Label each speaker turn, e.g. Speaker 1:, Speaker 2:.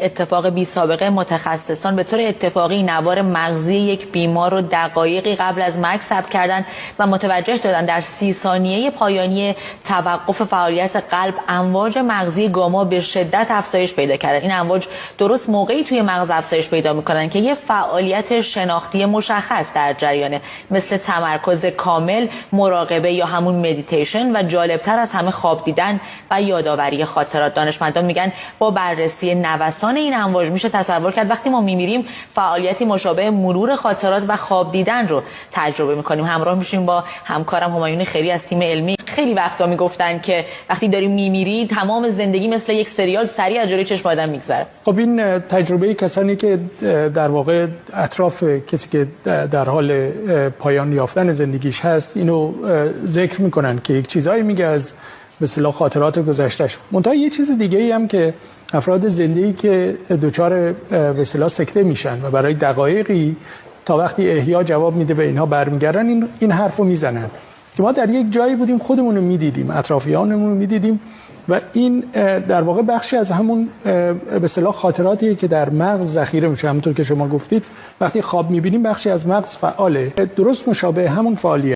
Speaker 1: اتفاق بی سابقه متخصصان به طور اتفاقی نوار مغزی یک بیمار رو دقایقی قبل از مرگ ثبت کردند و متوجه شدند در 30 ثانیه پایانی توقف فعالیت قلب امواج مغزی گاما به شدت افزایش پیدا کردند. این امواج درست موقعی توی مغز افزایش پیدا می‌کنند که یه فعالیت شناختی مشخص در جریانه، مثل تمرکز کامل، مراقبه یا همون مدیتیشن و جالبتر از همه خواب دیدن و یادآوری خاطرات. دانشمندان میگن با بررسی نوسان این امواج میشه تصور کرد وقتی ما میمیریم فعالیتی مشابه مرور خاطرات و خواب دیدن رو تجربه میکنیم. همراه میشیم با همکارم همایون خیری از تیم علمی. خیلی وقتا میگفتن که وقتی داریم میمیری تمام زندگی مثل یک سریال سریع از جلوی چشم آدم میگذره.
Speaker 2: خب این تجربه کسانی که در واقع اطراف کسی که در حال پایان یافتن زندگیش هست اینو ذکر میکنن که یک چیزایی میگه از به اصطلاح خاطرات گذشتهش. منتها یه چیز دیگه ای هم که افراد زنده‌ای که دچار به اصطلاح سکته میشن و برای دقایقی تا وقتی احیا جواب میده و اینها برمیگردن این حرفو میزنن که ما در یک جایی بودیم خودمون رو میدیدیم، اطرافیانمون رو میدیدیم و این در واقع بخشی از همون به اصطلاح خاطراتیه که در مغز ذخیره میشه. همونطور که شما گفتید وقتی خواب میبینیم بخشی از مغز فعاله، درست مشابه همون فعالیت